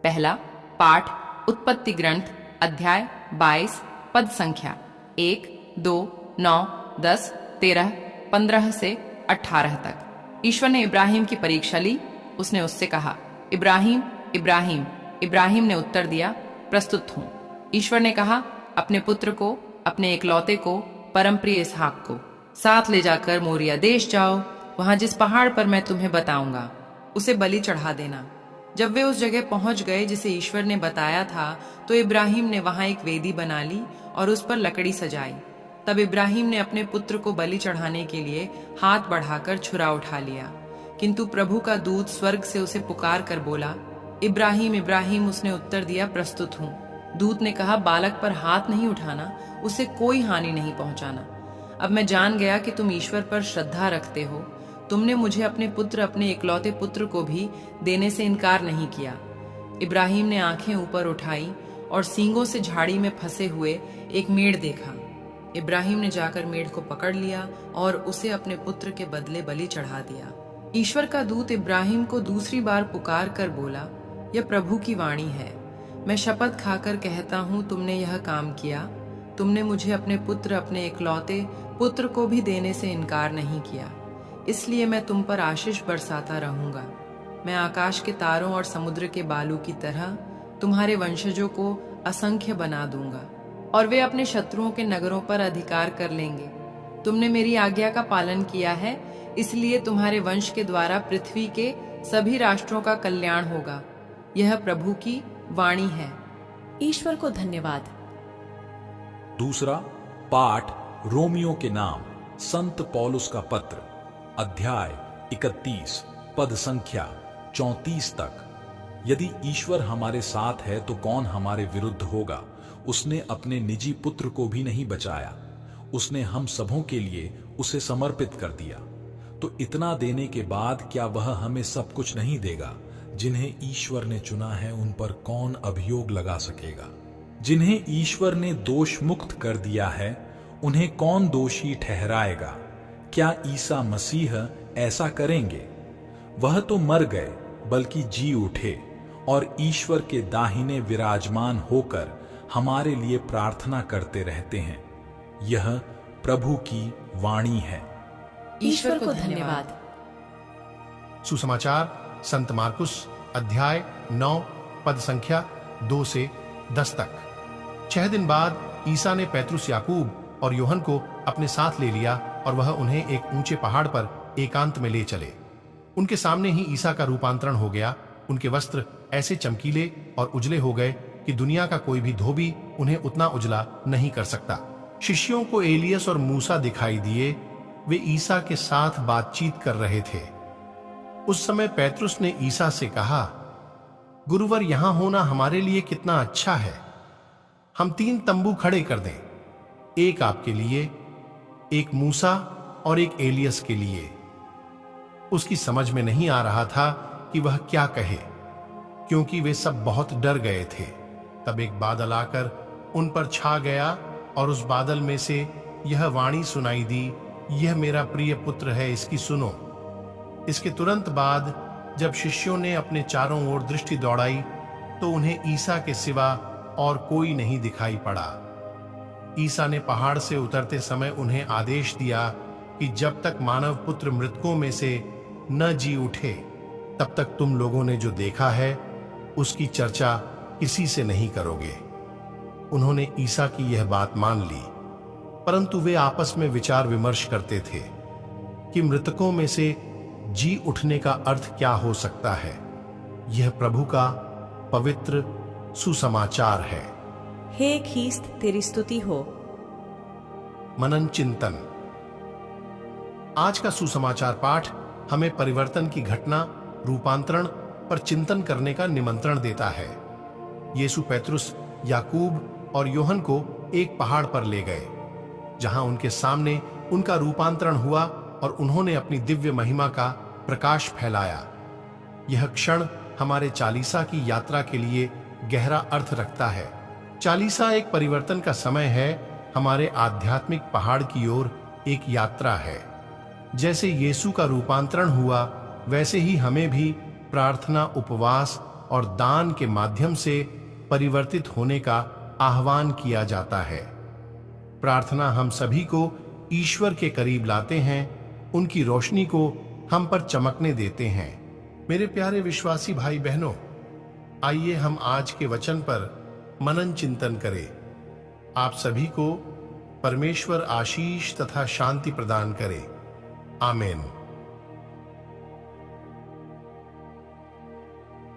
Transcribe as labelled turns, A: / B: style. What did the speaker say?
A: पहला पाठ उत्पत्ति ग्रंथ अध्याय 22 पद संख्या 1, 2, 9, 10, 13, 15 से 18 तक। ईश्वर ने इब्राहिम की परीक्षा ली। उसने उससे कहा, इब्राहिम इब्राहिम। इब्राहिम ने उत्तर दिया, प्रस्तुत हूँ। ईश्वर ने कहा, अपने पुत्र को, अपने एकलौते को, परमप्रिय इसहाक को साथ ले जाकर मोरिया देश जाओ। वहां जिस पहाड़ पर मैं तुम्हें बताऊंगा उसे बलि चढ़ा देना। जब वे उस जगह पहुंच गए जिसे ईश्वर ने बताया था, तो इब्राहिम ने वहां एक वेदी बना ली और उस पर लकड़ी सजाई। तब इब्राहिम ने अपने पुत्र को बलि चढ़ाने के लिए हाथ बढ़ाकर छुरा उठा लिया, किंतु प्रभु का दूत स्वर्ग से उसे पुकार कर बोला, इब्राहिम इब्राहिम। उसने उत्तर दिया, प्रस्तुत हूँ। दूत ने कहा, बालक पर हाथ नहीं उठाना, उसे कोई हानि नहीं पहुंचाना। अब मैं जान गया कि तुम ईश्वर पर श्रद्धा रखते हो। तुमने मुझे अपने पुत्र, अपने इकलौते पुत्र को भी देने से इनकार नहीं किया। इब्राहिम ने आंखें ऊपर उठाई और सींगों से झाड़ी में फंसे हुए एक मेढ़ देखा। इब्राहिम ने जाकर मेढ़ को पकड़ लिया और उसे अपने पुत्र के बदले बलि चढ़ा दिया। ईश्वर का दूत इब्राहिम को दूसरी बार पुकार कर बोला, यह प्रभु की वाणी है। मैं शपथ खाकर कहता हूँ, तुमने यह काम किया। तुमने मुझे अपने पुत्र, अपने इकलौते पुत्र को भी देने से इनकार नहीं किया, इसलिए मैं तुम पर आशीष बरसाता रहूंगा। मैं आकाश के तारों और समुद्र के बालू की तरह तुम्हारे वंशजों को असंख्य बना दूंगा और वे अपने शत्रुओं के नगरों पर अधिकार कर लेंगे। तुमने मेरी आज्ञा का पालन किया है, इसलिए तुम्हारे वंश के द्वारा पृथ्वी के सभी राष्ट्रों का कल्याण होगा। यह प्रभु की वाणी है।
B: ईश्वर को धन्यवाद।
C: दूसरा पाठ रोमियो के नाम संत पौलुस का पत्र अध्याय 31 पद संख्या 34 तक। यदि ईश्वर हमारे साथ है तो कौन हमारे विरुद्ध होगा। उसने अपने निजी पुत्र को भी नहीं बचाया, उसने हम सबों के लिए उसे समर्पित कर दिया। तो इतना देने के बाद क्या वह हमें सब कुछ नहीं देगा। जिन्हें ईश्वर ने चुना है उन पर कौन अभियोग लगा सकेगा। जिन्हें ईश्वर ने दोष मुक्त कर दिया है उन्हें कौन दोषी ठहराएगा। क्या ईसा मसीह ऐसा करेंगे? वह तो मर गए बल्कि जी उठे और ईश्वर के दाहिने विराजमान होकर हमारे लिए प्रार्थना करते रहते हैं। यह प्रभु की वाणी है।
B: ईश्वर को धन्यवाद।
D: सुसमाचार संत मार्कुस अध्याय 9 पद संख्या 2 से 10 तक। 6 दिन बाद ईसा ने पैतरुस, याकूब और योहन को अपने साथ ले लिया और वह उन्हें एक ऊंचे पहाड़ पर एकांत में ले चले। उनके सामने ही ईसा का रूपांतरण हो गया। उनके वस्त्र ऐसे चमकीले और उजले हो गए कि दुनिया का कोई भी धोबी उन्हें उतना उजला नहीं कर सकता। शिष्यों को एलियस और मूसा दिखाई दिए। वे ईसा के साथ बातचीत कर रहे थे। उस समय पैतरुस ने ईसा से कहा, गुरुवर, यहां होना हमारे लिए कितना अच्छा है। हम 3 तंबू खड़े कर दें, एक आपके लिए, एक मूसा और एक एलियस के लिए। उसकी समझ में नहीं आ रहा था कि वह क्या कहे, क्योंकि वे सब बहुत डर गए थे। तब एक बादल आकर उन पर छा गया और उस बादल में से यह वाणी सुनाई दी, यह मेरा प्रिय पुत्र है, इसकी सुनो। इसके तुरंत बाद जब शिष्यों ने अपने चारों ओर दृष्टि दौड़ाई तो उन्हें ईसा के सिवा और कोई नहीं दिखाई पड़ा। ईसा ने पहाड़ से उतरते समय उन्हें आदेश दिया कि जब तक मानव पुत्र मृतकों में से न जी उठे, तब तक तुम लोगों ने जो देखा है उसकी चर्चा किसी से नहीं करोगे। उन्होंने ईसा की यह बात मान ली, परंतु वे आपस में विचार विमर्श करते थे कि मृतकों में से जी उठने का अर्थ क्या हो सकता है। यह प्रभु का पवित्र सुसमाचार है।
B: हे ख्रीस्त, तेरी स्तुति हो।
D: मनन चिंतन। आज का सुसमाचार पाठ हमें परिवर्तन की घटना, रूपांतरण पर चिंतन करने का निमंत्रण देता है। यीशु पैतरुस, याकूब और योहन को एक पहाड़ पर ले गए, जहां उनके सामने उनका रूपांतरण हुआ और उन्होंने अपनी दिव्य महिमा का प्रकाश फैलाया। यह क्षण हमारे चालीसा की यात्रा के लिए गहरा अर्थ रखता है। चालीसा एक परिवर्तन का समय है, हमारे आध्यात्मिक पहाड़ की ओर एक यात्रा है। जैसे यीशु का रूपांतरण हुआ, वैसे ही हमें भी प्रार्थना, उपवास और दान के माध्यम से परिवर्तित होने का आह्वान किया जाता है। प्रार्थना हम सभी को ईश्वर के करीब लाते हैं, उनकी रोशनी को हम पर चमकने देते हैं। मेरे प्यारे विश्वासी भाई बहनों, आइए हम आज के वचन पर मनन चिंतन करें। आप सभी को परमेश्वर आशीष तथा शांति प्रदान करे। आमीन।